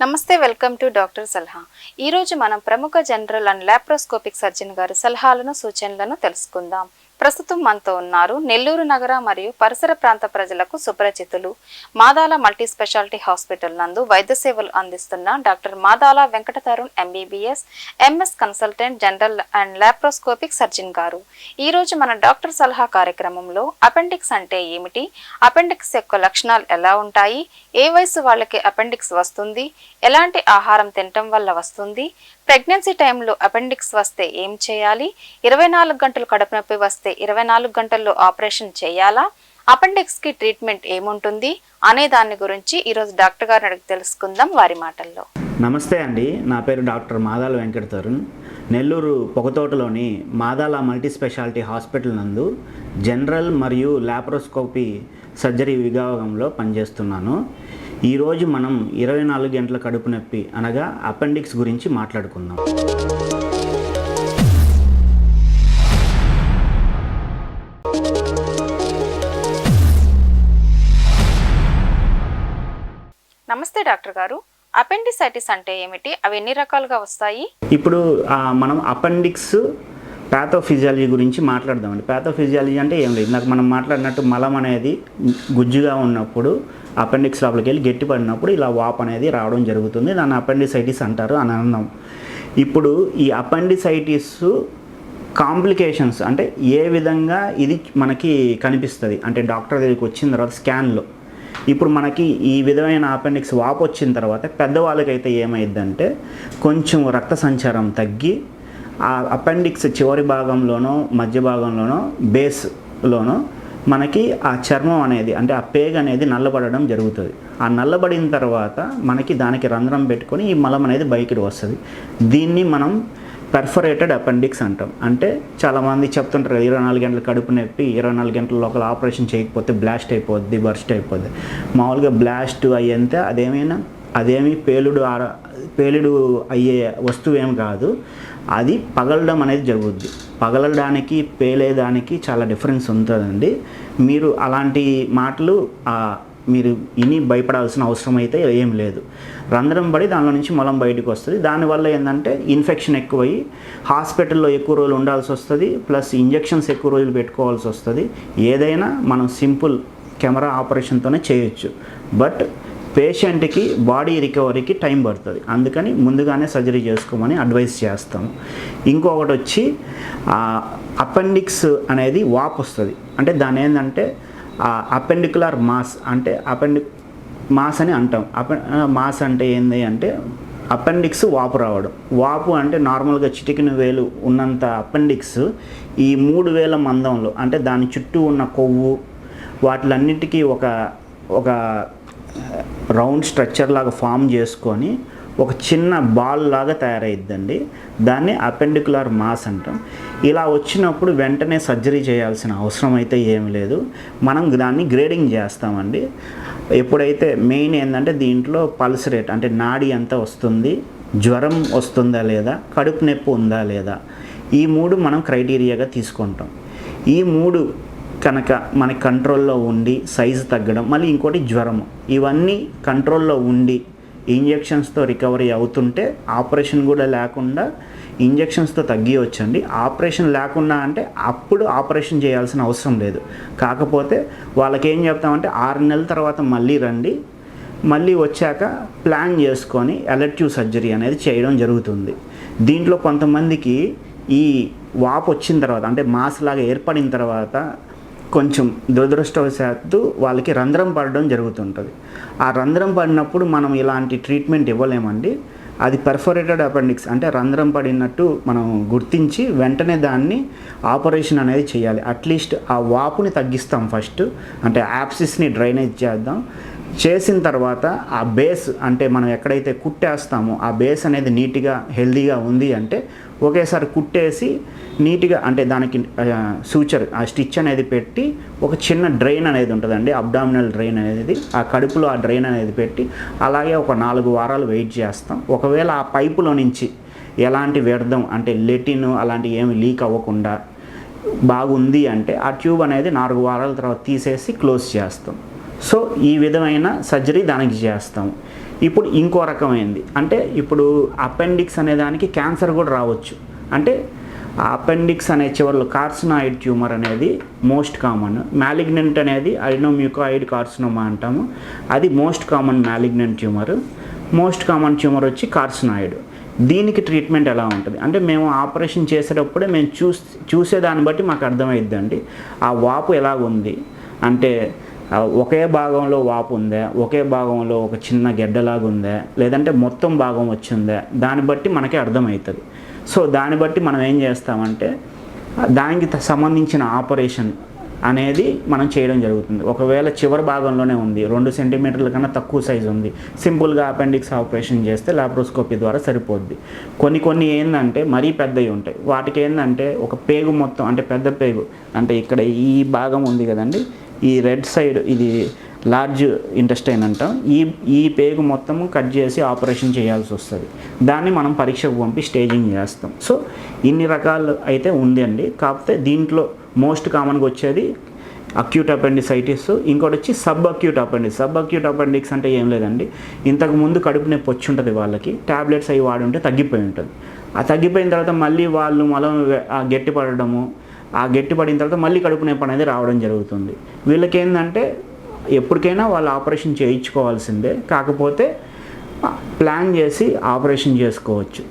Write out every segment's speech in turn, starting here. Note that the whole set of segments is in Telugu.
నమస్తే, వెల్కమ్ టు డాక్టర్ సలహా. ఈరోజు మనం ప్రముఖ జనరల్ అండ్ లాప్రోస్కోపిక్ సర్జన్ గారి సలహాలను సూచనలను తెలుసుకుందాం. ప్రస్తుతం మనతో ఉన్నారు నెల్లూరు నగర మరియు పరిసర ప్రాంత ప్రజలకు సుపరిచితులు మాదాల మల్టీ స్పెషాలిటీ హాస్పిటల్ నందు వైద్య సేవలు అందిస్తున్న doctor Madala Venkata Tarun MBBS MS consultant general and laparoscopic surgeon గారు. ఈరోజు మన డాక్టర్ సలహా కార్యక్రమంలో అపెండిక్స్ అంటే ఏమిటి, అపెండిక్స్ యొక్క లక్షణాలు ఎలా ఉంటాయి, ఏ వయసు వాళ్ళకి అపెండిక్స్ వస్తుంది, ఎలాంటి ఆహారం తినటం వల్ల వస్తుంది, ప్రెగ్నెన్సీ టైంలో అపెండిక్స్ వస్తే ఏం చేయాలి, 24 గంటలు కడుపు నొప్పి వస్తే 24 గంటల్లో ఆపరేషన్ చేయాలా, అపెండిక్స్ కి ట్రీట్మెంట్ ఏముంటుంది అనే దాని గురించి ఈరోజు డాక్టర్ గారిని అడిగి తెలుసుకుందాం వారి మాటల్లో. నమస్తే అండి, నా పేరు డాక్టర్ మాదాల వెంకట తరుణ్. నెల్లూరు పొగతోటలోని మాదాల మల్టీ స్పెషాలిటీ హాస్పిటల్ నందు జనరల్ మరియు లాప్రోస్కోపీ సర్జరీ విభాగంలో పనిచేస్తున్నాను. ఈరోజు మనం 24 గంటల కడుపు నొప్పి అనగా అపెండిక్స్ గురించి మాట్లాడుకుందాం. నమస్తే డాక్టర్ గారు, అపెండిసైటిస్ అంటే ఏమిటి, అవి ఎన్ని రకాలుగా వస్తాయి? ఇప్పుడు మనం అపెండిక్స్ ప్యాథోఫిజియాలజీ గురించి మాట్లాడదామండి. ప్యాథోఫిజియాలజీ అంటే ఏం లేదు, నాకు మనం మాట్లాడినట్టు మలం అనేది గుజ్జుగా ఉన్నప్పుడు అపెండిక్స్ లోపలికి వెళ్ళి గట్టి పడినప్పుడు ఇలా వాప్ అనేది రావడం జరుగుతుంది. దాన్ని అపెండిసైటిస్ అంటారు అని అన్నాం. ఇప్పుడు ఈ అపెండిసైటిస్ కాంప్లికేషన్స్ అంటే ఏ విధంగా ఇది మనకి కనిపిస్తుంది అంటే డాక్టర్ దగ్గరికి వచ్చిన తర్వాత స్కాన్లో ఇప్పుడు మనకి ఈ విధమైన అపెండిక్స్ వాపు వచ్చిన తర్వాత పెద్దవాళ్ళకైతే ఏమైందంటే కొంచెం రక్త సంచారం తగ్గి ఆ అపెండిక్స్ చివరి భాగంలోనో మధ్య భాగంలోనో బేస్లోనో మనకి ఆ చర్మం అనేది అంటే ఆ పేగ్ అనేది నల్లబడడం జరుగుతుంది. ఆ నల్లబడిన తర్వాత మనకి దానికి రంధ్రం పెట్టుకొని ఈ మలం అనేది బయటికి వస్తుంది. దీన్ని మనం పెర్ఫరేటెడ్ అపెండిక్స్ అంటాం. అంటే చాలామంది చెప్తుంటారు 24 గంటల కడుపు నొప్పి, 24 గంటల లోపల ఆపరేషన్ చేయకపోతే బ్లాస్ట్ అయిపోద్ది, బర్స్ట్ అయిపోద్ది. మామూలుగా బ్లాస్ట్ అయ్యేంతే అదేమి పేలుడు అయ్యే వస్తువు ఏం కాదు, అది పగలడం అనేది జరుగుద్ది. పగలడానికి పేలేదానికి చాలా డిఫరెన్స్ ఉంటుందండి. మీరు అలాంటి మాటలు మీరు ఇని భయపడాల్సిన అవసరం అయితే ఏం లేదు. రంధ్రం పడి దానిలో నుంచి మలం బయటకు వస్తుంది. దానివల్ల ఏంటంటే ఇన్ఫెక్షన్ ఎక్కువయ్యి హాస్పిటల్లో ఎక్కువ రోజులు ఉండాల్సి వస్తుంది, ప్లస్ ఇంజెక్షన్స్ ఎక్కువ రోజులు పెట్టుకోవాల్సి వస్తుంది. ఏదైనా మనం సింపుల్ కెమెరా ఆపరేషన్తోనే చేయొచ్చు, బట్ పేషెంట్కి బాడీ రికవరీకి టైం పడుతుంది. అందుకని ముందుగానే సర్జరీ చేసుకోమని అడ్వైస్ చేస్తాము. ఇంకొకటి వచ్చి అపెండిక్స్ అనేది వాపు వస్తుంది. అంటే దాని ఏంటంటే అపెండికులర్ మాస్ అంటే మాస్ అని అంటాం. మాస్ అంటే ఏంది అంటే అపెండిక్స్ వాపు రావడం. వాపు అంటే నార్మల్గా చిటికిన వేలు ఉన్నంత అపెండిక్స్ ఈ 3 వేల మందంలో అంటే దాని చుట్టూ ఉన్న కొవ్వు వాటిలన్నిటికీ ఒక రౌండ్ స్ట్రక్చర్ లాగా ఫామ్ చేసుకొని ఒక చిన్న బాల్ లాగా తయారైద్దండి. దాన్ని అపెండికులర్ మాస్ అంటాం. ఇలా వచ్చినప్పుడు వెంటనే సర్జరీ చేయాల్సిన అవసరం అయితే ఏం లేదు. మనం దాన్ని గ్రేడింగ్ చేస్తామండి. ఎప్పుడైతే మెయిన్ ఏంటంటే దీంట్లో పల్స్ రేట్ అంటే నాడి ఎంత వస్తుంది, జ్వరం వస్తుందా లేదా, కడుపు నొప్పి ఉందా లేదా, ఈ 3 మనం క్రైటీరియాగా తీసుకుంటాం. ఈ 3 కనుక మన కంట్రోల్లో ఉండి సైజు తగ్గడం, మళ్ళీ ఇంకోటి జ్వరము, ఇవన్నీ కంట్రోల్లో ఉండి ఇంజెక్షన్స్తో రికవరీ అవుతుంటే ఆపరేషన్ కూడా లేకుండా ఇంజెక్షన్స్తో తగ్గియొచ్చండి. ఆపరేషన్ లేకుండా అంటే అప్పుడు ఆపరేషన్ చేయాల్సిన అవసరం లేదు. కాకపోతే వాళ్ళకి ఏం చెప్తామంటే 6 నెలల తర్వాత మళ్ళీ రండి, మళ్ళీ వచ్చాక ప్లాన్ చేసుకొని ఎలెక్టివ్ సర్జరీ అనేది చేయడం జరుగుతుంది. దీంట్లో కొంతమందికి ఈ వాపు వచ్చిన తర్వాత అంటే మాస్ లాగా ఏర్పడిన తర్వాత కొంచెం దురదృష్టవశాత్తు వాళ్ళకి రంధ్రం పడడం జరుగుతుంటుంది. ఆ రంధ్రం పడినప్పుడు మనం ఇలాంటి ట్రీట్మెంట్ ఇవ్వలేమండి. అది పెర్ఫోరేటెడ్ అపెండిక్స్ అంటే రంధ్రం పడినట్టు మనం గుర్తించి వెంటనే దాన్ని ఆపరేషన్ అనేది చేయాలి. అట్లీస్ట్ ఆ వాపుని తగ్గిస్తాం ఫస్ట్, అంటే యాప్సిస్ని డ్రైనేజ్ చేద్దాం. చేసిన తర్వాత ఆ బేస్ అంటే మనం ఎక్కడైతే కుట్టేస్తామో ఆ బేస్ అనేది నీట్గా హెల్దీగా ఉంది అంటే ఒకేసారి కుట్టేసి నీట్గా అంటే దానికి సూచర్ ఆ స్టిచ్ అనేది పెట్టి ఒక చిన్న డ్రైన్ అనేది ఉంటుందండి, అబ్డామినల్ డ్రైన్ అనేది, ఆ కడుపులో ఆ డ్రైన్ అనేది పెట్టి అలాగే ఒక 4 వారాలు వెయిట్ చేస్తాం. ఒకవేళ ఆ పైపులో నుంచి ఎలాంటి వ్యర్థం అంటే లెటిన్ అలాంటి ఏమి లీక్ అవ్వకుండా బాగుంది అంటే ఆ ట్యూబ్ అనేది 4 వారాల తర్వాత తీసేసి క్లోజ్ చేస్తాం. సో ఈ విధమైన సర్జరీ దానికి చేస్తాం. ఇప్పుడు ఇంకో రకమైంది అంటే ఇప్పుడు అపెండిక్స్ అనే దానికి క్యాన్సర్ కూడా రావచ్చు. అంటే అపెండిక్స్ అనే చివరిలో కార్సినాయిడ్ ట్యూమర్ అనేది మోస్ట్ కామన్. మ్యాలిగ్నెంట్ అనేది అడినోమ్యూకాయిడ్ కార్సినోమా అంటాము, అది most common malignant tumour. Most common tumour వచ్చి కార్సినాయిడ్. దీనికి ట్రీట్మెంట్ ఎలా ఉంటుంది అంటే మేము ఆపరేషన్ చేసేటప్పుడే మేము చూసేదాన్ని బట్టి మాకు అర్థమైద్దండి ఆ వాపు ఎలాగుంది. అంటే ఒకే భాగంలో వాపు ఉందా, ఒకే భాగంలో ఒక చిన్న గెడ్డలాగా ఉందా, లేదంటే మొత్తం భాగం వచ్చిందా, దాన్ని బట్టి మనకే అర్థమవుతుంది. సో దాన్ని బట్టి మనం ఏం చేస్తామంటే దానికి సంబంధించిన ఆపరేషన్ అనేది మనం చేయడం జరుగుతుంది. ఒకవేళ చివరి భాగంలోనే ఉంది, 2 సెంటీమీటర్ల కన్నా తక్కువ సైజు ఉంది, సింపుల్గా అపెండిక్స్ ఆపరేషన్ చేస్తే లాప్రోస్కోపీ ద్వారా సరిపోద్ది. కొన్ని ఏంటంటే మరీ పెద్దవి ఉంటాయి, వాటికి ఏంటంటే ఒక పేగు మొత్తం అంటే పెద్ద పేగు అంటే ఇక్కడ ఈ భాగం ఉంది కదండి, ఈ రెడ్ సైడ్ ఇది లార్జ్ ఇంటెస్టైన్ అంటాం, ఈ పేగు మొత్తము కట్ చేసి ఆపరేషన్ చేయాల్సి వస్తుంది. దాన్ని మనం పరీక్షకు పంపి స్టేజింగ్ చేస్తాం. సో ఇన్ని రకాలు అయితే ఉంది అండి. కాకపోతే దీంట్లో మోస్ట్ కామన్గా వచ్చేది అక్యూట్ అపెండిసైటిస్, ఇంకోటి వచ్చి sub acute appendix. Sub acute appendix అంటే ఏం లేదండి, ఇంతకుముందు కడుపు నొప్పి వచ్చి ఉంటుంది వాళ్ళకి, ట్యాబ్లెట్స్ అవి వాడి ఉంటే తగ్గిపోయి ఉంటుంది. ఆ తగ్గిపోయిన తర్వాత మళ్ళీ వాళ్ళు మలం గట్టిపడము, ఆ గట్టిపడిన తర్వాత మళ్ళీ కడుపు నొప్పి అనేది రావడం జరుగుతుంది. వీళ్ళకి ఏంటంటే ఎప్పటికైనా వాళ్ళు ఆపరేషన్ చేయించుకోవాల్సిందే, కాకపోతే ప్లాన్ చేసి ఆపరేషన్ చేసుకోవచ్చు.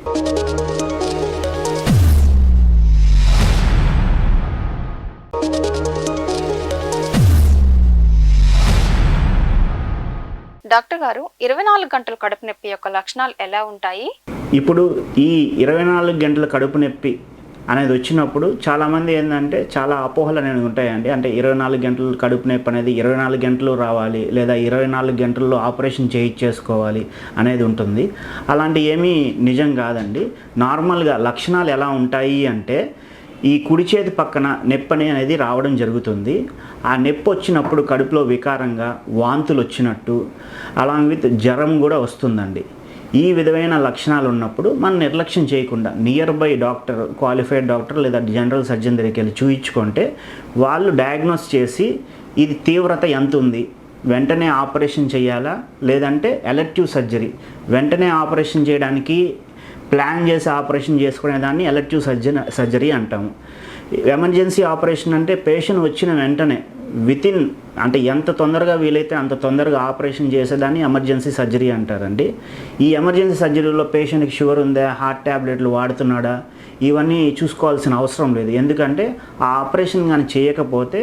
డాక్టర్ గారు 24 గంటల కడుపు నొప్పి యొక్క లక్షణాలు ఎలా ఉంటాయి? ఇప్పుడు ఈ 24 గంటల కడుపు నొప్పి అనేది వచ్చినప్పుడు చాలామంది ఏంటంటే చాలా అపోహలు అనేవి ఉంటాయండి. అంటే 24 గంటలు కడుపు నొప్పి అనేది 24 గంటలు రావాలి, లేదా 24 గంటల్లో ఆపరేషన్ చేయించేసుకోవాలి అనేది ఉంటుంది. అలాంటి ఏమీ నిజం కాదండి. నార్మల్గా లక్షణాలు ఎలా ఉంటాయి అంటే ఈ కుడి చేతి పక్కన నొప్పి అనేది రావడం జరుగుతుంది. ఆ నొప్పి వచ్చినప్పుడు కడుపులో వికారంగా వాంతులు వచ్చినట్టు అలాంగ్ విత్ జ్వరం కూడా వస్తుందండి. ఈ విధమైన లక్షణాలు ఉన్నప్పుడు మనం నిర్లక్ష్యం చేయకుండా near by doctor, qualified doctor లేదా జనరల్ సర్జన్ దగ్గరికి వెళ్ళి చూయించుకుంటే వాళ్ళు డయాగ్నోస్ చేసి ఇది తీవ్రత ఎంత ఉంది, వెంటనే ఆపరేషన్ చేయాలా, లేదంటే ఎలెక్టివ్ సర్జరీ, వెంటనే ఆపరేషన్ చేయడానికి ప్లాన్ చేసి ఆపరేషన్ చేసుకునే దాన్ని ఎలెక్టివ్ సర్జరీ అంటాము. ఎమర్జెన్సీ ఆపరేషన్ అంటే పేషెంట్ వచ్చిన వెంటనే వితిన్ అంటే ఎంత తొందరగా వీలైతే అంత తొందరగా ఆపరేషన్ చేసేదాన్ని ఎమర్జెన్సీ సర్జరీ అంటారండి. ఈ ఎమర్జెన్సీ సర్జరీలో పేషెంట్కి షుగర్ ఉందా, హార్ట్ ట్యాబ్లెట్లు వాడుతున్నాడా, ఇవన్నీ చూసుకోవాల్సిన అవసరం లేదు. ఎందుకంటే ఆ ఆపరేషన్ కానీ చేయకపోతే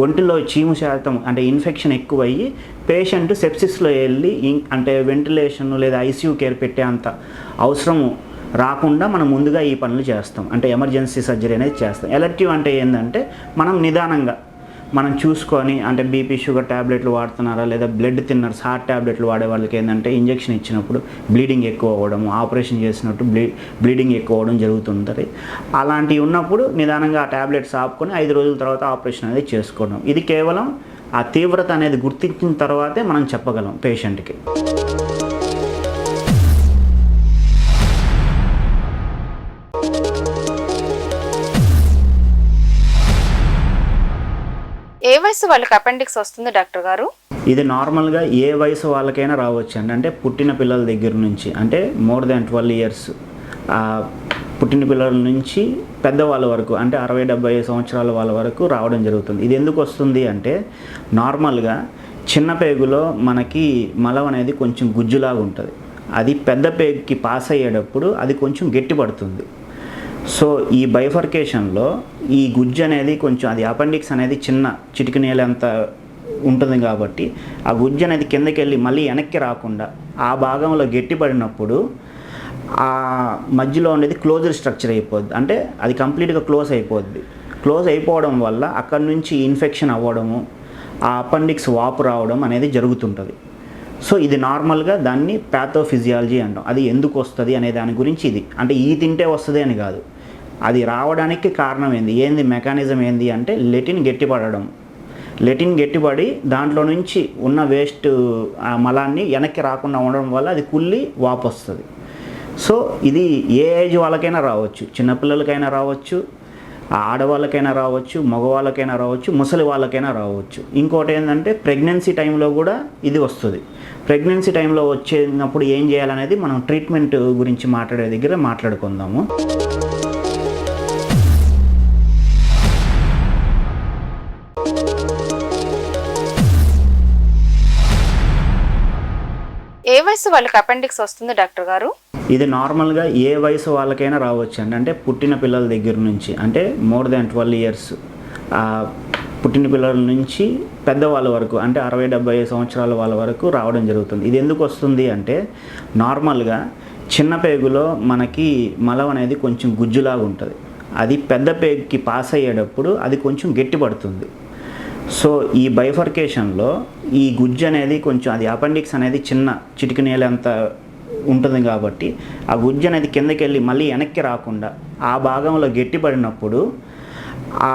ఒంటిలో చీము శాతం అంటే ఇన్ఫెక్షన్ ఎక్కువయ్యి పేషెంట్ సెప్సిస్లో వెళ్ళి అంటే వెంటిలేషన్ లేదా ఐసీయూ కేర్ పెట్టే అంత అవసరం రాకుండా మనం ముందుగా ఈ పనులు చేస్తాం. అంటే ఎమర్జెన్సీ సర్జరీ అనేది చేస్తాం. ఎలెక్టివ్ అంటే ఏంటంటే మనం నిదానంగా మనం చూసుకొని అంటే బీపీ షుగర్ ట్యాబ్లెట్లు వాడుతున్నారా, లేదా బ్లడ్ థిన్నర్స్ హార్ట్ ట్యాబ్లెట్లు వాడే వాళ్ళకి ఏంటంటే ఇంజెక్షన్ ఇచ్చినప్పుడు బ్లీడింగ్ ఎక్కువ అవ్వడం, ఆపరేషన్ చేసినట్టు బ్లీడింగ్ ఎక్కువ అవ్వడం జరుగుతుంటుంది. అలాంటివి ఉన్నప్పుడు నిదానంగా ఆ ట్యాబ్లెట్స్ ఆపుకొని 5 రోజుల తర్వాత ఆపరేషన్ అనేది చేసుకోవడం. ఇది కేవలం ఆ తీవ్రత అనేది గుర్తించిన తర్వాతే మనం చెప్పగలం పేషెంట్కి. ఏ వయసు వాళ్ళకి అపెండిక్స్ వస్తుంది డాక్టర్ గారు? ఇది నార్మల్గా ఏ వయసు వాళ్ళకైనా రావచ్చు అండి. అంటే పుట్టిన పిల్లల దగ్గర నుంచి అంటే మోర్ దాన్ 12 ఇయర్స్ పుట్టిన పిల్లల నుంచి పెద్దవాళ్ళ వరకు అంటే 60-70 సంవత్సరాల వాళ్ళ వరకు రావడం జరుగుతుంది. ఇది ఎందుకు వస్తుంది అంటే నార్మల్గా చిన్న పేగులో మనకి మలం అనేది కొంచెం గుజ్జులాగా ఉంటుంది. అది పెద్ద పేగుకి పాస్ అయ్యేటప్పుడు అది కొంచెం గట్టి పడుతుంది. సో ఈ బైఫర్కేషన్లో ఈ గుజ్జు అనేది కొంచెం అది అపెండిక్స్ అనేది చిన్న చిటికినేలంత ఉంటుంది కాబట్టి ఆ గుజ్జు అనేది కిందకి వెళ్ళి మళ్ళీ వెనక్కి రాకుండా ఆ భాగంలో గట్టిపడినప్పుడు ఆ మధ్యలో ఉండేది క్లోజ్డ్ స్ట్రక్చర్ అయిపోద్ది. అంటే అది కంప్లీట్గా క్లోజ్ అయిపోద్ది. క్లోజ్ అయిపోవడం వల్ల అక్కడ నుంచి ఇన్ఫెక్షన్ అవ్వడము, ఆ అపెండిక్స్ వాపు రావడం అనేది జరుగుతుంటుంది. సో ఇది నార్మల్గా దాన్ని ప్యాథోఫిజియాలజీ అంటాం. అది ఎందుకు వస్తుంది అనే దాని గురించి ఇది. అంటే ఈ తింటే వస్తుంది అని కాదు, అది రావడానికి కారణం ఏంది మెకానిజం ఏంది అంటే లెటిన్ గట్టిపడడం. లెటిన్ గట్టిపడి దాంట్లో నుంచి ఉన్న వేస్ట్ మలాన్ని వెనక్కి రాకుండా ఉండడం వల్ల అది కుళ్ళి వాపు వస్తుంది. సో ఇది ఏ ఏజ్ వాళ్ళకైనా రావచ్చు, చిన్నపిల్లలకైనా రావచ్చు, ఆడవాళ్ళకైనా రావచ్చు, మగవాళ్ళకైనా రావచ్చు, ముసలి వాళ్ళకైనా రావచ్చు. ఇంకోటి ఏంటంటే ప్రెగ్నెన్సీ టైంలో కూడా ఇది వస్తుంది. ప్రెగ్నెన్సీ టైంలో వచ్చేటప్పుడు ఏం చేయాలనేది మనం ట్రీట్మెంట్ గురించి మాట్లాడే దగ్గర మాట్లాడుకుందాము. ఏ వయసు వాళ్ళకి అపెండిక్స్ వస్తుంది డాక్టర్ గారు? ఇది నార్మల్గా ఏ వయసు వాళ్ళకైనా రావచ్చు అండి. అంటే పుట్టిన పిల్లల దగ్గర నుంచి, అంటే మోర్ దాన్ 12 years పుట్టిన పిల్లల నుంచి పెద్దవాళ్ళ వరకు, అంటే 60-70 సంవత్సరాల వాళ్ళ వరకు రావడం జరుగుతుంది. ఇది ఎందుకు వస్తుంది అంటే నార్మల్గా చిన్న పేగులో మనకి మలం అనేది కొంచెం గుజ్జులాగా ఉంటుంది. అది పెద్ద పేగుకి పాస్ అయ్యేటప్పుడు అది కొంచెం గట్టిపడుతుంది. సో ఈ బైఫర్కేషన్లో ఈ గుజ్జు అనేది కొంచెం, అది అపెండిక్స్ అనేది చిన్న చిటికి నేలంత ఉంటుంది కాబట్టి ఆ గుజ్జు అనేది కిందకి వెళ్ళి మళ్ళీ వెనక్కి రాకుండా ఆ భాగంలో గట్టిపడినప్పుడు ఆ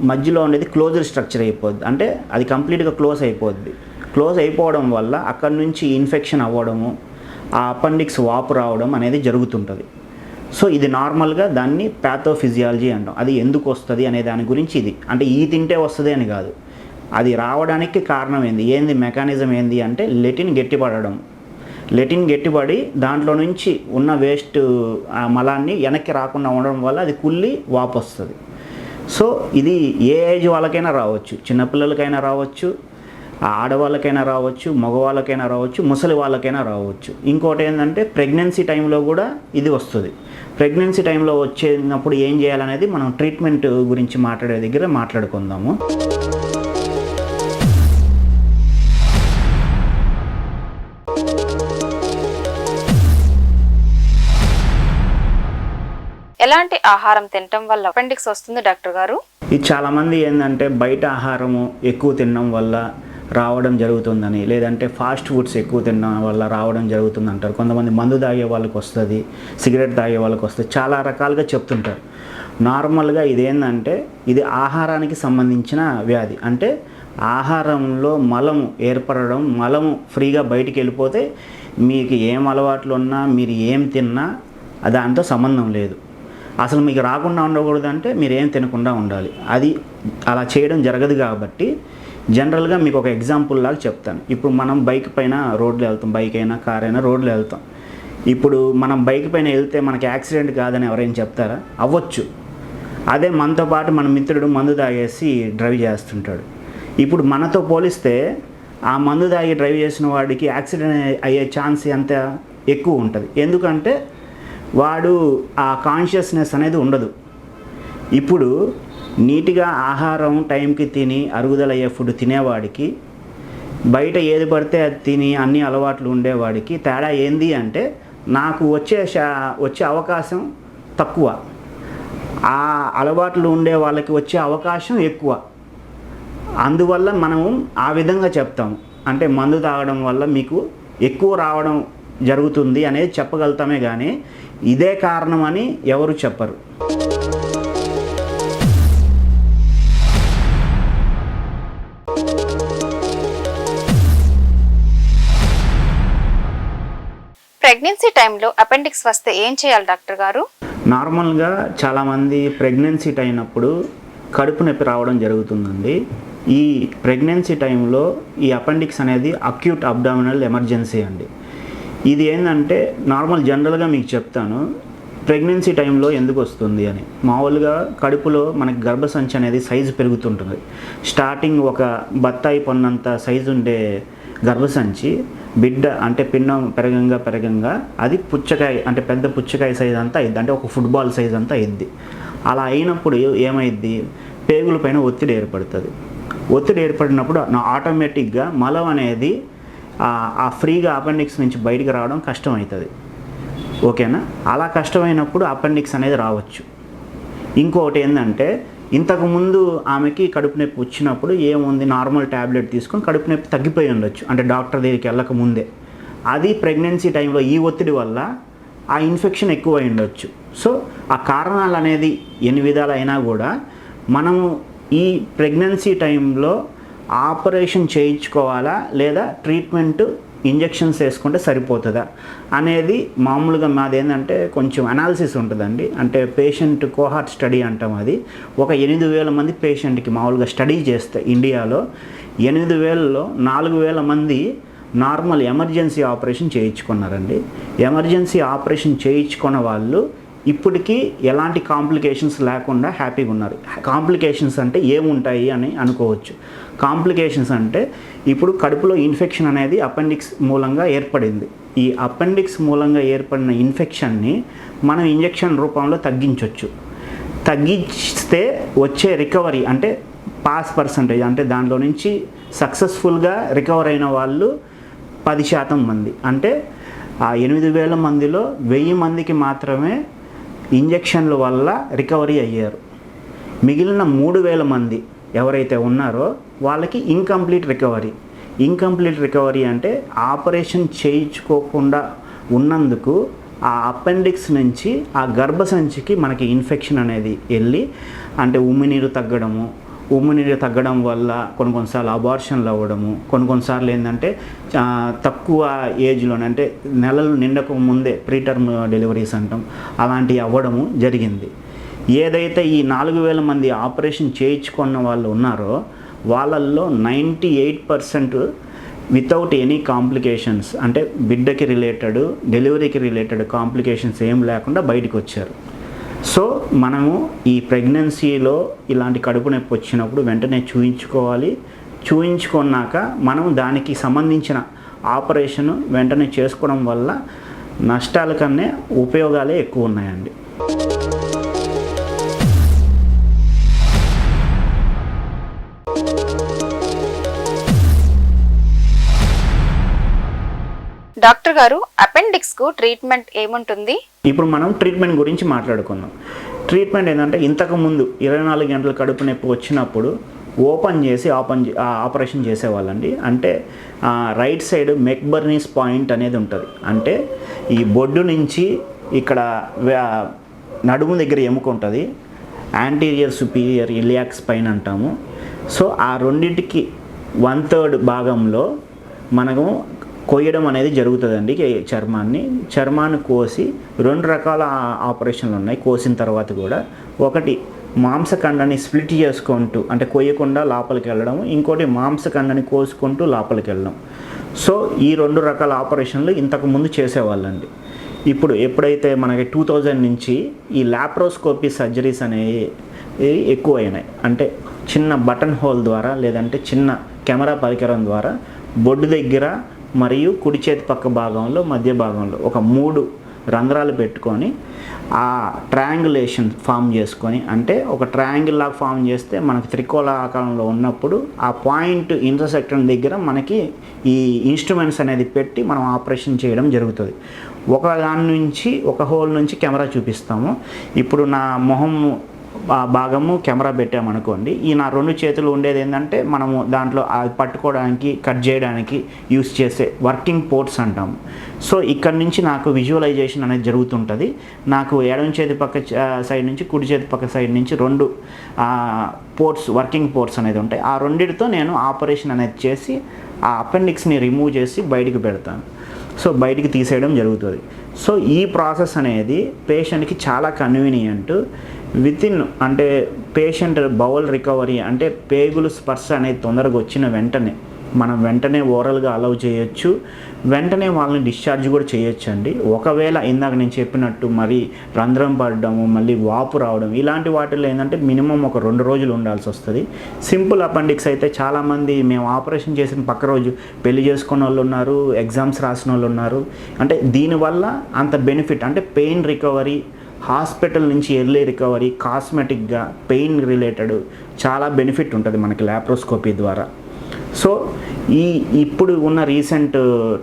మధ్యలో ఉండేది క్లోజ్డ్ స్ట్రక్చర్ అయిపోద్ది. అంటే అది కంప్లీట్గా క్లోజ్ అయిపోద్ది. క్లోజ్ అయిపోవడం వల్ల అక్కడ నుంచి ఇన్ఫెక్షన్ అవ్వడము, ఆ అపెండిక్స్ వాపు రావడం అనేది జరుగుతుంటుంది. సో ఇది నార్మల్గా దాన్ని ప్యాథోఫిజియాలజీ అంటాం. అది ఎందుకు వస్తుంది అనే దాని గురించి ఇది. అంటే ఈ తింటే వస్తుంది అని కాదు, అది రావడానికి కారణం ఏంది మెకానిజం ఏంది అంటే లెటిన్ గట్టిపడడం. లెటిన్ గట్టిపడి దాంట్లో నుంచి ఉన్న వేస్ట్ మలాన్ని వెనక్కి రాకుండా ఉండడం వల్ల అది కుళ్ళి వాపు వస్తుంది. సో ఇది ఏ ఏజ్ వాళ్ళకైనా రావచ్చు, చిన్నపిల్లలకైనా రావచ్చు, ఆడవాళ్ళకైనా రావచ్చు, మగవాళ్ళకైనా రావచ్చు, ముసలి వాళ్ళకైనా రావచ్చు. ఇంకోటి ఏంటంటే ప్రెగ్నెన్సీ టైంలో కూడా ఇది వస్తుంది. ప్రెగ్నెన్సీ టైంలో వచ్చేటప్పుడు ఏం చేయాలనేది మనం ట్రీట్మెంట్ గురించి మాట్లాడే దగ్గర మాట్లాడుకుందాము. ఎలాంటి ఆహారం తినటం వల్ల అపెండిక్స్ వస్తుంది డాక్టర్ గారు? ఇది చాలామంది ఏంటంటే బయట ఆహారము ఎక్కువ తినడం వల్ల రావడం జరుగుతుందని, లేదంటే ఫాస్ట్ ఫుడ్స్ ఎక్కువ తినడం వల్ల రావడం జరుగుతుంది అంటారు. కొంతమంది మందు తాగే వాళ్ళకి వస్తుంది, సిగరెట్ తాగే వాళ్ళకి వస్తుంది, చాలా రకాలుగా చెప్తుంటారు. నార్మల్గా ఇదేంటంటే ఇది ఆహారానికి సంబంధించిన వ్యాధి. అంటే ఆహారంలో మలము ఏర్పడడం, మలము ఫ్రీగా బయటికి వెళ్ళిపోతే మీకు ఏం అలవాట్లు ఉన్నా, మీరు ఏం తిన్నా దాంతో సంబంధం లేదు. అసలు మీకు రాకుండా ఉండకూడదంటే మీరు ఏం తినకుండా ఉండాలి. అది అలా చేయడం జరగదు. కాబట్టి జనరల్గా మీకు ఒక ఎగ్జాంపుల్ లాగా చెప్తాను. ఇప్పుడు మనం బైక్ పైన రోడ్లు వెళ్తాం, బైక్ అయినా కార్ అయినా రోడ్లు వెళ్తాం. ఇప్పుడు మనం బైక్ పైన వెళ్తే మనకి యాక్సిడెంట్ కాదని ఎవరైనా చెప్తారా? అవ్వచ్చు. అదే మనతో పాటు మన మిత్రుడు మందు తాగేసి డ్రైవ్ చేస్తుంటాడు. ఇప్పుడు మనతో పోలిస్తే ఆ మందు తాగి డ్రైవ్ చేసిన వాడికి యాక్సిడెంట్ అయ్యే ఛాన్స్ ఎంత ఎక్కువ ఉంటుంది. ఎందుకంటే వాడు ఆ కాన్షియస్నెస్ అనేది ఉండదు. ఇప్పుడు నీట్గా ఆహారం టైంకి తిని అరుగుదల అయ్యే ఫుడ్ తినేవాడికి, బయట ఏది పడితే అది తిని అన్ని అలవాట్లు ఉండేవాడికి తేడా ఏంది అంటే నాకు వచ్చే అవకాశం తక్కువ, ఆ అలవాట్లు ఉండే వాళ్ళకి వచ్చే అవకాశం ఎక్కువ. అందువల్ల మనం ఆ విధంగా చెప్తాం. అంటే మందు తాగడం వల్ల మీకు ఎక్కువ రావడం జరుగుతుంది అనేది చెప్పగలుగుతామే కానీ ఇదే కారణం అని ఎవరు చెప్పరు. ప్రెగ్నెన్సీ టైంలో అపెండిక్స్ వస్తే ఏం చేయాలి డాక్టర్ గారు? నార్మల్గా చాలామంది ప్రెగ్నెన్సీ అయినప్పుడు కడుపు నొప్పి రావడం జరుగుతుందండి. ఈ ప్రెగ్నెన్సీ టైంలో ఈ అపెండిక్స్ అనేది అక్యూట్ అబ్డామినల్ ఎమర్జెన్సీ అండి. ఇది ఏంటంటే నార్మల్ జనరల్గా మీకు చెప్తాను ప్రెగ్నెన్సీ టైంలో ఎందుకు వస్తుంది అని. మామూలుగా కడుపులో మనకి గర్భసంచి అనేది సైజు పెరుగుతుంటుంది. స్టార్టింగ్ ఒక బత్తాయి పొన్నంత సైజు ఉండే గర్భసంచి బిడ్డ అంటే పిండం పెరగంగా అది పుచ్చకాయ, అంటే పెద్ద పుచ్చకాయ సైజ్ అంతా అయింది, అంటే ఒక ఫుట్బాల్ సైజ్ అంతా అయింది. అలా అయినప్పుడు ఏమైద్ది, పేగుల పైన ఒత్తిడి ఏర్పడుతుంది. ఒత్తిడి ఏర్పడినప్పుడు ఆటోమేటిక్గా మలం అనేది ఆ ఫ్రీగా అపెండిక్స్ నుంచి బయటికి రావడం కష్టం అవుతుంది. ఓకేనా? అలా కష్టమైనప్పుడు అపెండిక్స్ అనేది రావచ్చు. ఇంకొకటి ఏంటంటే ఇంతకుముందు ఆమెకి కడుపు నొప్పి వచ్చినప్పుడు ఏముంది, నార్మల్ ట్యాబ్లెట్ తీసుకొని కడుపు నొప్పి తగ్గిపోయి ఉండొచ్చు, అంటే డాక్టర్ దగ్గరికి వెళ్ళక ముందే. అది ప్రెగ్నెన్సీ టైంలో ఈ ఒత్తిడి వల్ల ఆ ఇన్ఫెక్షన్ ఎక్కువ ఉండొచ్చు. సో ఆ కారణాలు అనేది ఎన్ని విధాలు అయినా కూడా మనము ఈ ప్రెగ్నెన్సీ టైంలో ఆపరేషన్ చేయించుకోవాలా లేదా ట్రీట్మెంట్ ఇంజెక్షన్స్ వేసుకుంటే సరిపోతుందా అనేది మామూలుగా మాది ఏంటంటే కొంచెం అనాలిసిస్ ఉంటుందండి. అంటే పేషెంట్ కోహార్ట్ స్టడీ అంటాం. అది ఒక 8,000 మంది పేషెంట్కి మామూలుగా స్టడీ చేస్తే ఇండియాలో 8,000లో 4,000 మంది నార్మల్ ఎమర్జెన్సీ ఆపరేషన్ చేయించుకున్నారండి. ఎమర్జెన్సీ ఆపరేషన్ చేయించుకున్న వాళ్ళు ఇప్పటికీ ఎలాంటి కాంప్లికేషన్స్ లేకుండా హ్యాపీగా ఉన్నారు. కాంప్లికేషన్స్ అంటే ఏముంటాయి అని అనుకోవచ్చు. కాంప్లికేషన్స్ అంటే ఇప్పుడు కడుపులో ఇన్ఫెక్షన్ అనేది అపెండిక్స్ మూలంగా ఏర్పడింది. ఈ అపెండిక్స్ మూలంగా ఏర్పడిన ఇన్ఫెక్షన్ని మనం ఇంజెక్షన్ రూపంలో తగ్గిస్తే వచ్చే రికవరీ అంటే పాస్ పర్సంటేజ్ అంటే దాంట్లో నుంచి సక్సెస్ఫుల్గా రికవర్ అయిన వాళ్ళు 10% మంది. అంటే ఆ 8,000 మందిలో 1,000 మందికి మాత్రమే ఇంజెక్షన్ల వల్ల రికవరీ అయ్యారు. మిగిలిన 3,000 మంది ఎవరైతే ఉన్నారో వాళ్ళకి ఇంకంప్లీట్ రికవరీ అంటే ఆపరేషన్ చేయించుకోకుండా ఉన్నందుకు ఆ అపెండిక్స్ నుంచి ఆ గర్భసంచికి మనకి ఇన్ఫెక్షన్ అనేది వెళ్ళి అంటే ఉమ్మినీరు తగ్గడం వల్ల కొన్నిసార్లు అబార్షన్లు అవ్వడము, కొన్నిసార్లు ఏంటంటే తక్కువ ఏజ్లోనే అంటే నెలలు నిండక ముందే ప్రీటర్మ్ డెలివరీస్ అంటాం, అలాంటివి అవ్వడము జరిగింది. ఏదైతే ఈ 4,000 మంది ఆపరేషన్ చేయించుకున్న వాళ్ళు ఉన్నారో వాళ్ళల్లో 98% వితౌట్ ఎనీ కాంప్లికేషన్స్ అంటే బిడ్డకి రిలేటెడ్ డెలివరీకి రిలేటెడ్ కాంప్లికేషన్స్ ఏం లేకుండా బయటకు వచ్చారు. సో మనము ఈ ప్రెగ్నెన్సీలో ఇలాంటి కడుపు నొప్పి వచ్చినప్పుడు వెంటనే చూయించుకున్నాక మనం దానికి సంబంధించిన ఆపరేషన్ వెంటనే చేసుకోవడం వల్ల నష్టాల కన్నా ఉపయోగాలే ఎక్కువ ఉన్నాయండి. డాక్టర్ గారు, అపెండిక్స్కు ట్రీట్మెంట్ ఏముంటుంది? ఇప్పుడు మనం ట్రీట్మెంట్ గురించి మాట్లాడుకుందాం. ట్రీట్మెంట్ ఏంటంటే ఇంతకుముందు 24 గంటల కడుపు నొప్పి వచ్చినప్పుడు ఓపెన్ చేసి ఆపరేషన్ చేసేవాళ్ళండి. అంటే రైట్ సైడ్ మెక్బర్నీస్ పాయింట్ అనేది ఉంటుంది. అంటే ఈ బొడ్డు నుంచి ఇక్కడ నడుము దగ్గర ఎముక ఉంటుంది, యాంటీరియర్ సుపీరియర్ ఇలియాక్ స్పైన్ అంటాము. సో ఆ రెండింటికి 1/3 భాగంలో మనము కొయ్యడం అనేది జరుగుతుందండి. చర్మాన్ని కోసి 2 రకాల ఆపరేషన్లు ఉన్నాయి. కోసిన తర్వాత కూడా ఒకటి మాంసఖండాన్ని స్ప్లిట్ చేసుకుంటూ అంటే కొయ్యకుండా లోపలికి వెళ్ళడం, ఇంకోటి మాంసఖండాన్ని కోసుకుంటూ లోపలికి వెళ్ళడం. సో ఈ 2 రకాల ఆపరేషన్లు ఇంతకుముందు చేసేవాళ్ళండి. ఇప్పుడు ఎప్పుడైతే మనకి 2000 నుంచి ఈ లాప్రోస్కోపీ సర్జరీస్ అనేవి ఎక్కువైనాయి. అంటే చిన్న బటన్ హోల్ ద్వారా లేదంటే చిన్న కెమెరా పరికరం ద్వారా బొడ్డు దగ్గర మరియు కుడి చేతి పక్క భాగంలో మధ్య భాగంలో ఒక 3 రంధ్రాలు పెట్టుకొని ఆ ట్రయాంగులేషన్ ఫామ్ చేసుకొని అంటే ఒక ట్రయాంగిల్ లాగా ఫామ్ చేస్తే మనకి త్రికోణ ఆకారంలో ఉన్నప్పుడు ఆ పాయింట్ ఇంటర్సెక్షన్ దగ్గర మనకి ఈ ఇన్స్ట్రుమెంట్స్ అనేది పెట్టి మనం ఆపరేషన్ చేయడం జరుగుతుంది. ఒక దాని నుంచి ఒక హోల్ నుంచి కెమెరా చూపిస్తాము. ఇప్పుడు నా మొహం భాగము కెమెరా పెట్టామనుకోండి, ఈ నా 2 చేతులు ఉండేది ఏంటంటే మనము దాంట్లో అది పట్టుకోవడానికి కట్ చేయడానికి యూస్ చేసే వర్కింగ్ పోర్ట్స్ అంటాము. సో ఇక్కడ నుంచి నాకు విజువలైజేషన్ అనేది జరుగుతుంటుంది. నాకు ఎడమ చేతి పక్క సైడ్ నుంచి కుడి చేతి పక్క సైడ్ నుంచి 2 పోర్ట్స్ వర్కింగ్ పోర్ట్స్ అనేది ఉంటాయి. ఆ రెండిటితో నేను ఆపరేషన్ అనేది చేసి ఆ అపెండిక్స్ని రిమూవ్ చేసి బయటికి పెడతాను. సో బయటికి తీసేయడం జరుగుతుంది. సో ఈ ప్రాసెస్ అనేది పేషెంట్కి చాలా కన్వీనియంట్. అంటే పేషెంట్ బౌల్ రికవరీ అంటే పేగులు స్పర్శ అనేది తొందరగా వచ్చిన వెంటనే ఓరల్గా అలౌ చేయొచ్చు, వెంటనే వాళ్ళని డిశ్చార్జ్ కూడా చేయొచ్చు అండి. ఒకవేళ ఇందాక నేను చెప్పినట్టు మరి రంధ్రం పడడము మళ్ళీ వాపు రావడం ఇలాంటి వాటిల్లో ఏంటంటే మినిమం ఒక 2 రోజులు ఉండాల్సి వస్తుంది. సింపుల్ అపెండిక్స్ అయితే చాలామంది మేము ఆపరేషన్ చేసిన పక్క రోజు పెళ్లి చేసుకున్న వాళ్ళు ఉన్నారు, ఎగ్జామ్స్ రాసిన వాళ్ళు ఉన్నారు. అంటే దీనివల్ల అంత బెనిఫిట్ అంటే పెయిన్ రికవరీ, హాస్పిటల్ నుంచి ఎర్లీ రికవరీ, కాస్మెటిక్గా పెయిన్ రిలేటెడ్ చాలా బెనిఫిట్ ఉంటుంది మనకి లాప్రోస్కోపీ ద్వారా. సో ఇప్పుడు ఉన్న రీసెంట్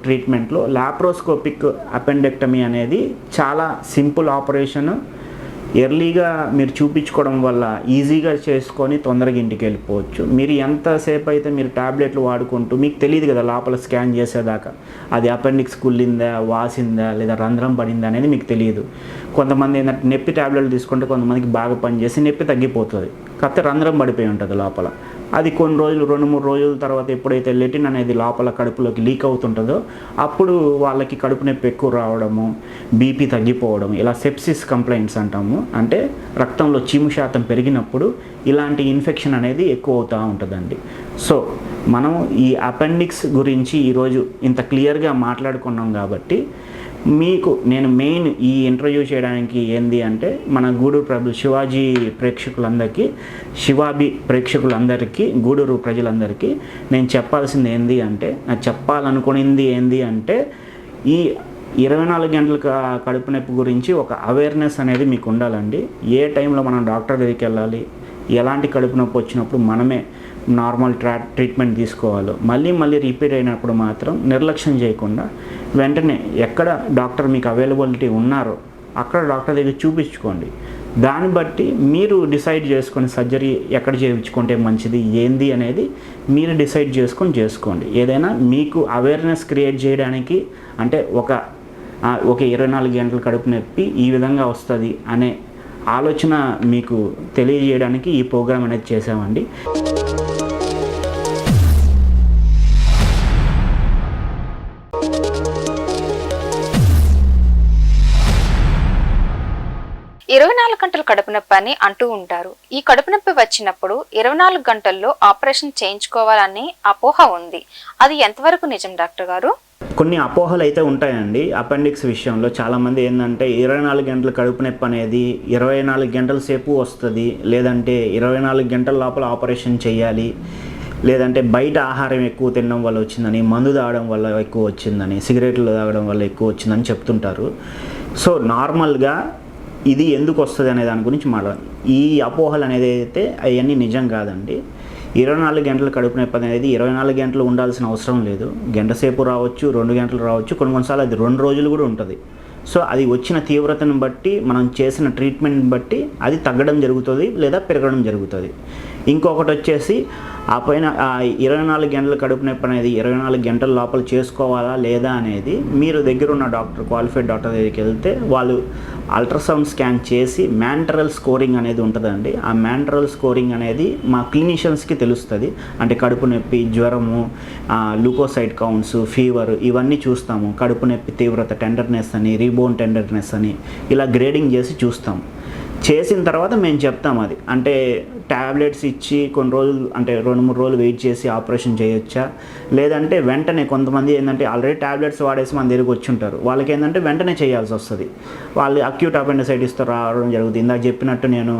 ట్రీట్మెంట్లో లాప్రోస్కోపిక్ అపెండెక్టమీ అనేది చాలా సింపుల్ ఆపరేషన్. ఎర్లీగా మీరు చూపించుకోవడం వల్ల ఈజీగా చేసుకొని తొందరగా ఇంటికి వెళ్ళిపోవచ్చు. మీరు ఎంతసేపు అయితే మీరు ట్యాబ్లెట్లు వాడుకుంటూ మీకు తెలియదు కదా లోపల స్కాన్ చేసేదాకా అది అపెండిక్స్ కుళ్ళిందా, వాసిందా లేదా రంధ్రం పడిందా అనేది మీకు తెలియదు. కొంతమంది ఏంటంటే నొప్పి ట్యాబ్లెట్లు తీసుకుంటే కొంతమందికి బాగా పనిచేసి నొప్పి తగ్గిపోతుంది. కాకపోతే రంధ్రం పడిపోయి ఉంటుంది లోపల. అది కొన్ని రోజులు 2-3 రోజుల తర్వాత ఎప్పుడైతే లెటిన్ అనేది లోపల కడుపులోకి లీక్ అవుతుంటుందో అప్పుడు వాళ్ళకి కడుపు నొప్పి ఎక్కువ రావడము, బీపీ తగ్గిపోవడం, ఇలా సెప్సిస్ కంప్లైంట్స్ అంటాము. అంటే రక్తంలో చీము శాతం పెరిగినప్పుడు ఇలాంటి ఇన్ఫెక్షన్ అనేది ఎక్కువ అవుతూ ఉంటుందండి. సో మనం ఈ అపెండిక్స్ గురించి ఈరోజు ఇంత క్లియర్గా మాట్లాడుకున్నాం కాబట్టి మీకు నేను మెయిన్ ఈ ఇంటర్వ్యూ చేయడానికి ఏంది అంటే మన గూడూరు శివాజీ ప్రేక్షకులందరికీ, శివాబి ప్రేక్షకులందరికీ, గూడూరు ప్రజలందరికీ నేను చెప్పాల్సింది ఏంది అంటే, నాకు చెప్పాలనుకునింది ఏంది అంటే ఈ 24 గంటల కడుపు నొప్పి గురించి ఒక అవేర్నెస్ అనేది మీకు ఉండాలండి. ఏ టైంలో మనం డాక్టర్ దగ్గరికి వెళ్ళాలి, ఎలాంటి కడుపు నొప్పి వచ్చినప్పుడు మనమే నార్మల్ ట్రీట్మెంట్ తీసుకోవాలో, మళ్ళీ రిపీట్ అయినప్పుడు మాత్రం నిర్లక్ష్యం చేయకుండా వెంటనే ఎక్కడ డాక్టర్ మీకు అవైలబిలిటీ ఉన్నారో అక్కడ డాక్టర్ దగ్గర చూపించుకోండి. దాన్ని బట్టి మీరు డిసైడ్ చేసుకొని సర్జరీ ఎక్కడ చేయించుకుంటే మంచిది ఏంది అనేది మీరు డిసైడ్ చేసుకోండి. ఏదైనా మీకు అవేర్నెస్ క్రియేట్ చేయడానికి అంటే ఒక 24 గంటల కడుపు నొప్పి ఈ విధంగా వస్తుంది అనే ఆలోచన మీకు తెలియజేయడానికి ఈ ప్రోగ్రాం అనేది చేసామండి. ఇరవై 24 గంటలు కడుపు నొప్పి అని అంటూ ఉంటారు. ఈ కడుపు నొప్పి వచ్చినప్పుడు 24 గంటల్లో ఆపరేషన్ చేయించుకోవాలని అపోహ ఉంది. అది ఎంతవరకు నిజం డాక్టర్ గారు? కొన్ని అపోహలు అయితే ఉంటాయండి అపెండిక్స్ విషయంలో. చాలామంది ఏంటంటే 24 గంటల కడుపు నొప్పి అనేది 24 గంటల సేపు వస్తుంది, లేదంటే 24 గంటల లోపల ఆపరేషన్ చేయాలి, లేదంటే బయట ఆహారం ఎక్కువ తినడం వల్ల వచ్చిందని, మందు తాగడం వల్ల ఎక్కువ వచ్చిందని, సిగరెట్లు తాగడం వల్ల ఎక్కువ వచ్చిందని చెప్తుంటారు. సో నార్మల్గా ఇది ఎందుకు వస్తుంది అనే దాని గురించి మాట్లాడాలి. ఈ అపోహలు అనేది అయితే అవన్నీ నిజం కాదండి. 24 గంటల కడుపు నొప్పి అనేది 24 గంటలు ఉండాల్సిన అవసరం లేదు. గంట సేపు రావచ్చు, 2 గంటలు రావచ్చు, కొన్నిసార్లు అది 2 రోజులు కూడా ఉంటుంది. సో అది వచ్చిన తీవ్రతను బట్టి, మనం చేసిన ట్రీట్మెంట్ని బట్టి అది తగ్గడం జరుగుతుంది లేదా పెరగడం జరుగుతుంది. ఇంకొకటి వచ్చేసి ఆ పైన 24 గంటల కడుపు నొప్పి అనేది 24 గంటల లోపల చేసుకోవాలా లేదా అనేది మీరు దగ్గర ఉన్న డాక్టర్, క్వాలిఫైడ్ డాక్టర్ దగ్గరికి వెళ్తే వాళ్ళు అల్ట్రాసౌండ్ స్కాన్ చేసి మ్యాంటరల్ స్కోరింగ్ అనేది ఉంటుందండి. ఆ మ్యాంటరల్ స్కోరింగ్ అనేది మా క్లినిషియన్స్కి తెలుస్తుంది. అంటే కడుపు నొప్పి, జ్వరము, ల్యూకోసైడ్ కౌంట్స్, ఫీవర్ ఇవన్నీ చూస్తాము. కడుపు నొప్పి తీవ్రత, టెండర్నెస్ అని, రీబోన్ టెండర్నెస్ అని ఇలా గ్రేడింగ్ చేసి చూస్తాం. చేసిన తర్వాత మేము చెప్తాం అది అంటే ట్యాబ్లెట్స్ ఇచ్చి కొన్ని రోజులు అంటే 2-3 రోజులు వెయిట్ చేసి ఆపరేషన్ చేయొచ్చా, లేదంటే వెంటనే కొంతమంది ఏంటంటే ఆల్రెడీ ట్యాబ్లెట్స్ వాడేసి మన దగ్గరికి వచ్చి ఉంటారు. వాళ్ళకి ఏంటంటే వెంటనే చేయాల్సి వస్తుంది. వాళ్ళు అక్యూట్ అపెండిసైటిస్తో రావడం జరుగుతుంది. ఇందాక చెప్పినట్టు నేను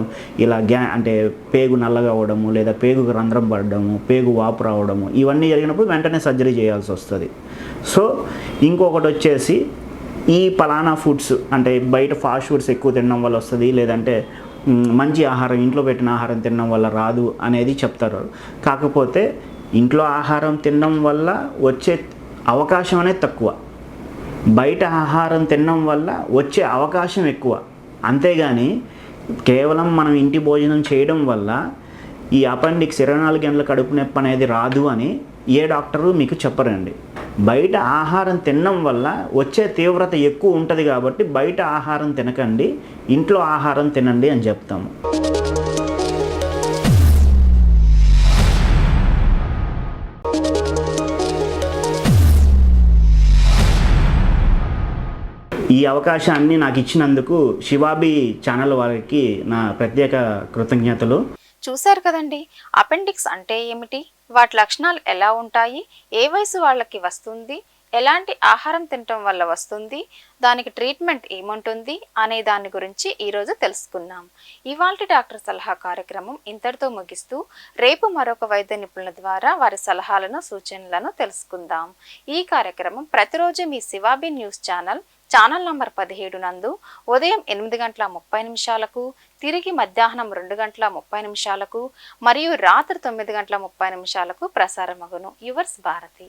ఇలా అంటే పేగు నల్లగా అవ్వడము, లేదా పేగుకు రంధ్రం పడడము, పేగు వాపు రావడము, ఇవన్నీ జరిగినప్పుడు వెంటనే సర్జరీ చేయాల్సి వస్తుంది. సో ఇంకొకటి వచ్చేసి ఈ పలానా ఫుడ్స్ అంటే బయట ఫాస్ట్ ఫుడ్స్ ఎక్కువ తినడం వల్ల వస్తుంది, లేదంటే మంచి ఆహారం, ఇంట్లో పెట్టిన ఆహారం తినడం వల్ల రాదు అనేది చెప్తారు. కాకపోతే ఇంట్లో ఆహారం తినడం వల్ల వచ్చే అవకాశం అనేది తక్కువ, బయట ఆహారం తినడం వల్ల వచ్చే అవకాశం ఎక్కువ. అంతేగాని కేవలం మనం ఇంటి భోజనం చేయడం వల్ల ఈ అపెండిక్స్ 24 గంటల కడుపు నొప్పి అనేది రాదు అని ఏ డాక్టరు మీకు చెప్పరండి. బయట ఆహారం తినడం వల్ల వచ్చే తీవ్రత ఎక్కువ ఉంటుంది కాబట్టి బయట ఆహారం తినకండి, ఇంట్లో ఆహారం తినండి అని చెప్తాము. ఈ అవకాశాన్ని నాకు ఇచ్చినందుకు శివాబి ఛానల్ వారికి నా ప్రత్యేక కృతజ్ఞతలు. చూశారు కదండి, అపెండిక్స్ అంటే ఏమిటి, వాటి లక్షణాలు ఎలా ఉంటాయి, ఏ వయసు వాళ్ళకి వస్తుంది, ఎలాంటి ఆహారం తినటం వల్ల వస్తుంది, దానికి ట్రీట్మెంట్ ఏముంటుంది అనే దాని గురించి ఈరోజు తెలుసుకున్నాం. ఇవాల్టి డాక్టర్ సలహా కార్యక్రమం ఇంతటితో ముగిస్తూ రేపు మరొక వైద్య నిపుణుల ద్వారా వారి సలహాలను, సూచనలను తెలుసుకుందాం. ఈ కార్యక్రమం ప్రతిరోజు మీ శివాబి న్యూస్ ఛానల్ నంబర్ 17 నందు ఉదయం 8:30 తిరిగి మధ్యాహ్నం 2:30 మరియు రాత్రి 9:30 ప్రసారమగును. యువర్స్ భారతి.